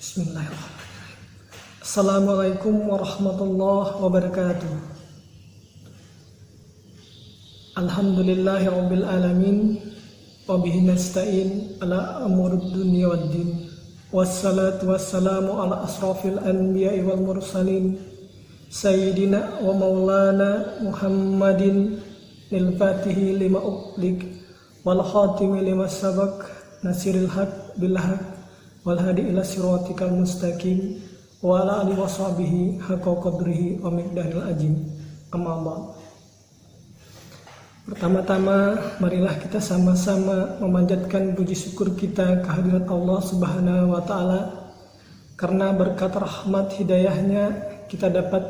Bismillahirrahmanirrahim. Assalamualaikum warahmatullahi wabarakatuh. Alhamdulillahi rabbil alamin, wa bihi nasta'in ala umurud dunya waddin. Wassalatu wassalamu ala asrafil anbiya'i wal mursalin, sayyidina wa maulana Muhammadin lil fatihi lima uqlik wal khatimi lima sabak, nasiril haq bil haq wal hadi ila siratikal mustaqim wa ala alihi washabihi haqqa qadrihi wa miqdaril azim. Amma ba'd. Pertama-tama marilah kita sama-sama memanjatkan puji syukur kita kehadirat Allah Subhanahu wa taala, karena berkat rahmat hidayahnya kita dapat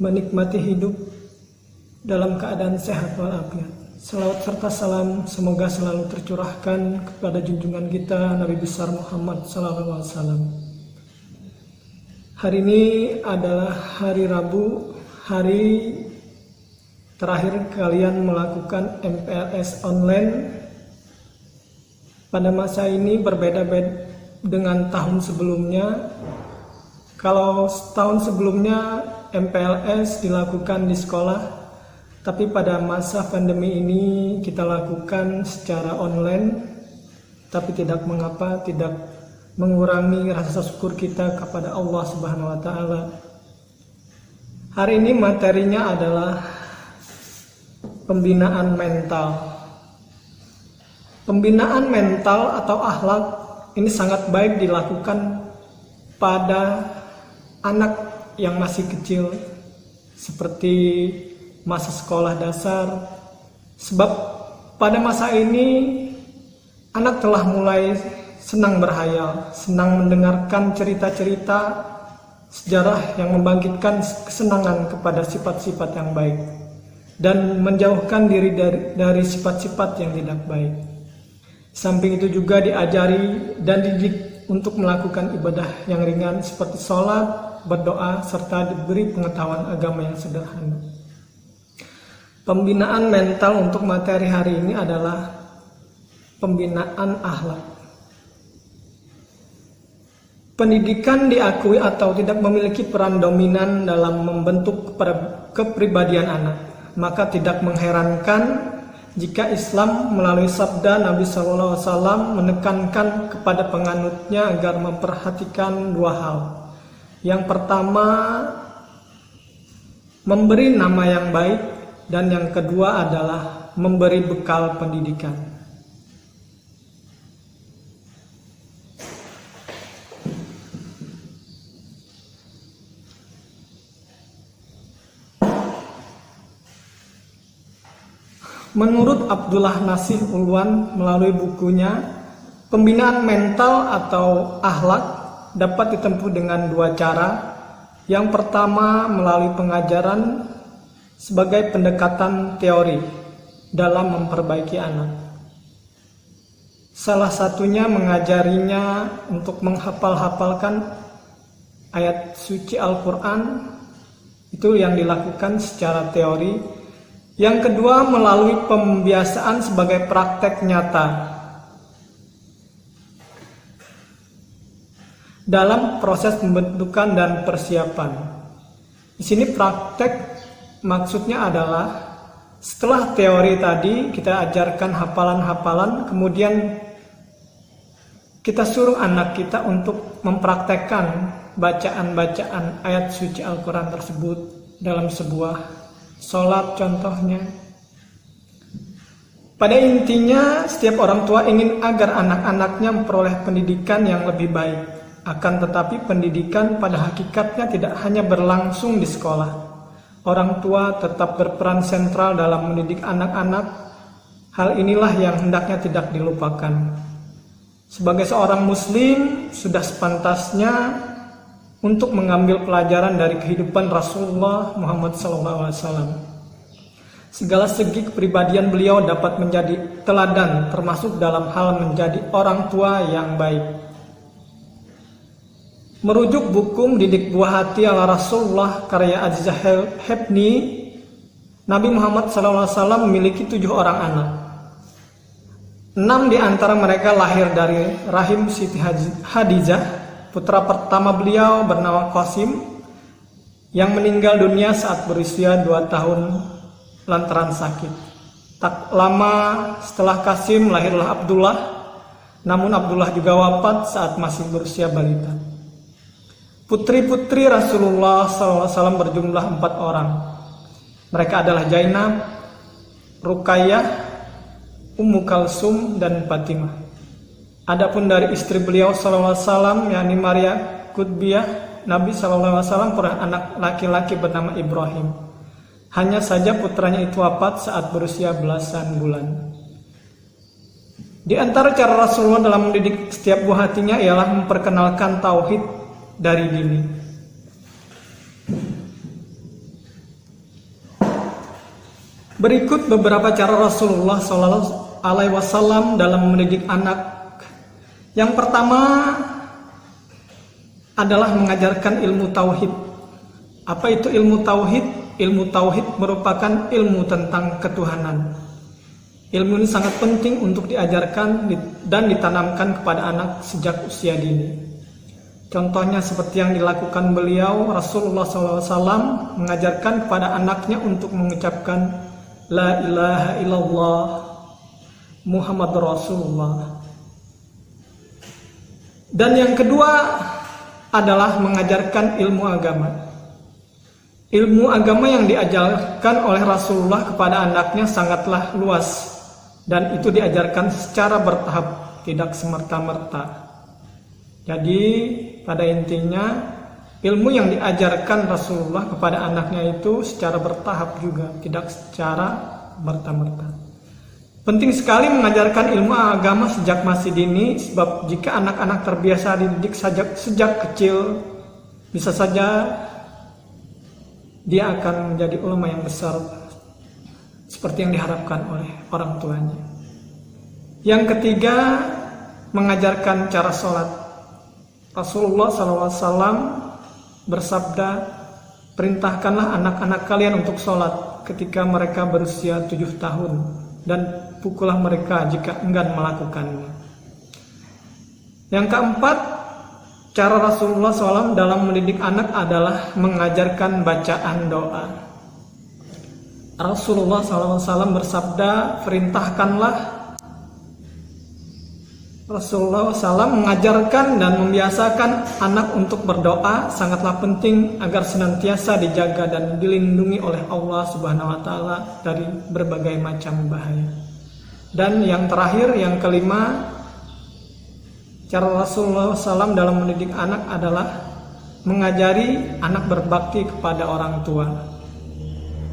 menikmati hidup dalam keadaan sehat walafiat. Salawat serta salam semoga selalu tercurahkan kepada junjungan kita Nabi besar Muhammad sallallahu alaihi wasallam. Hari ini adalah hari Rabu, hari terakhir kalian melakukan MPLS online. Pada masa ini berbeda dengan tahun sebelumnya. Kalau tahun sebelumnya MPLS dilakukan di sekolah, tapi pada masa pandemi ini kita lakukan secara online. Tapi tidak mengapa, tidak mengurangi rasa syukur kita kepada Allah Subhanahu wa taala. Hari ini materinya adalah pembinaan mental. Pembinaan mental atau akhlak ini sangat baik dilakukan pada anak yang masih kecil, seperti masa sekolah dasar. Sebab pada masa ini anak telah mulai senang berhayal, senang mendengarkan cerita-cerita sejarah yang membangkitkan kesenangan kepada sifat-sifat yang baik dan menjauhkan diri dari sifat-sifat yang tidak baik. Samping itu juga diajari dan dididik untuk melakukan ibadah yang ringan seperti sholat, berdoa, serta diberi pengetahuan agama yang sederhana. Pembinaan mental untuk materi hari ini adalah pembinaan akhlak. Pendidikan diakui atau tidak memiliki peran dominan dalam membentuk kepribadian anak. Maka tidak mengherankan jika Islam melalui sabda Nabi SAW menekankan kepada penganutnya agar memperhatikan dua hal. Yang pertama, memberi nama yang baik, dan yang kedua adalah memberi bekal pendidikan. Menurut Abdullah Nasih Ulwan melalui bukunya, pembinaan mental atau akhlak dapat ditempuh dengan dua cara. Yang pertama melalui pengajaran sebagai pendekatan teori dalam memperbaiki anak. Salah satunya mengajarinya untuk menghafal-hafalkan ayat suci Al-Quran, itu yang dilakukan secara teori. Yang kedua melalui pembiasaan sebagai praktek nyata dalam proses pembentukan dan persiapan. Di sini praktek maksudnya adalah setelah teori tadi kita ajarkan hafalan-hafalan, kemudian kita suruh anak kita untuk mempraktekkan bacaan-bacaan ayat suci Al-Quran tersebut dalam sebuah sholat contohnya. Pada intinya setiap orang tua ingin agar anak-anaknya memperoleh pendidikan yang lebih baik. Akan tetapi pendidikan pada hakikatnya tidak hanya berlangsung di sekolah. Orang tua tetap berperan sentral dalam mendidik anak-anak. Hal inilah yang hendaknya tidak dilupakan. Sebagai seorang muslim sudah sepantasnya untuk mengambil pelajaran dari kehidupan Rasulullah Muhammad SAW. Segala segi kepribadian beliau dapat menjadi teladan, termasuk dalam hal menjadi orang tua yang baik. Merujuk buku Mendidik Buah Hati ala Rasulullah karya Azizah Hebni, Nabi Muhammad SAW memiliki 7 orang anak. 6 di antara mereka lahir dari rahim Siti Hadijah, Putra pertama beliau bernama Qasim yang meninggal dunia saat berusia 2 tahun lantaran sakit. Tak lama setelah Qasim lahirlah Abdullah, namun Abdullah juga wafat saat masih berusia balita. Putri-putri Rasulullah SAW berjumlah 4 orang. Mereka adalah Zainab, Ruqayyah, Ummu Kalsum, dan Fatimah. Adapun dari istri beliau SAW, yakni Maria Qutbiyah, Nabi SAW punya anak laki-laki bernama Ibrahim. Hanya saja putranya itu wafat saat berusia belasan bulan. Di antara cara Rasulullah dalam mendidik setiap buah hatinya ialah memperkenalkan tauhid dari dini. Berikut beberapa cara Rasulullah SAW dalam mendidik anak. Yang pertama adalah mengajarkan ilmu tauhid. Apa itu ilmu tauhid? Ilmu tauhid merupakan ilmu tentang ketuhanan. Ilmu ini sangat penting untuk diajarkan dan ditanamkan kepada anak sejak usia dini. Contohnya seperti yang dilakukan beliau, Rasulullah SAW mengajarkan kepada anaknya untuk mengucapkan La ilaha illallah Muhammad Rasulullah. Dan yang kedua adalah mengajarkan ilmu agama. Ilmu agama yang diajarkan oleh Rasulullah kepada anaknya sangatlah luas, dan itu diajarkan secara bertahap, tidak semerta-merta. Jadi pada intinya ilmu yang diajarkan Rasulullah kepada anaknya itu secara bertahap juga, tidak secara merta-merta. Penting sekali mengajarkan ilmu agama sejak masih dini, sebab jika anak-anak terbiasa dididik sejak kecil, bisa saja dia akan menjadi ulama yang besar seperti yang diharapkan oleh orang tuanya. Yang ketiga, mengajarkan cara sholat. Rasulullah SAW bersabda, perintahkanlah anak-anak kalian untuk sholat ketika mereka berusia 7 tahun, dan pukullah mereka jika enggan melakukannya. Yang keempat, cara Rasulullah SAW dalam mendidik anak adalah mengajarkan bacaan doa. Rasulullah SAW bersabda, Rasulullah SAW mengajarkan dan membiasakan anak untuk berdoa sangatlah penting agar senantiasa dijaga dan dilindungi oleh Allah Subhanahu wa Ta'ala dari berbagai macam bahaya. Dan yang terakhir, yang kelima, cara Rasulullah SAW dalam mendidik anak adalah mengajari anak berbakti kepada orang tua.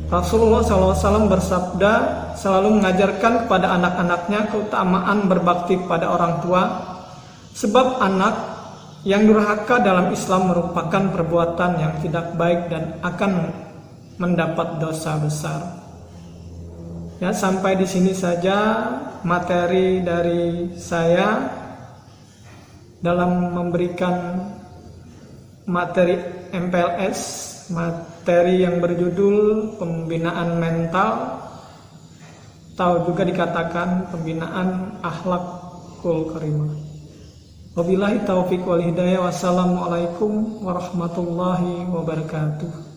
Rasulullah SAW bersabda, selalu mengajarkan kepada anak-anaknya keutamaan berbakti kepada orang tua, sebab anak yang durhaka dalam Islam merupakan perbuatan yang tidak baik dan akan mendapat dosa besar. Ya, sampai di sini saja materi dari saya dalam memberikan materi MPLS, materi yang berjudul pembinaan mental, atau juga dikatakan pembinaan akhlakul karimah. Wabillahi taufiq wal hidayah. Wassalamualaikum warahmatullahi wabarakatuh.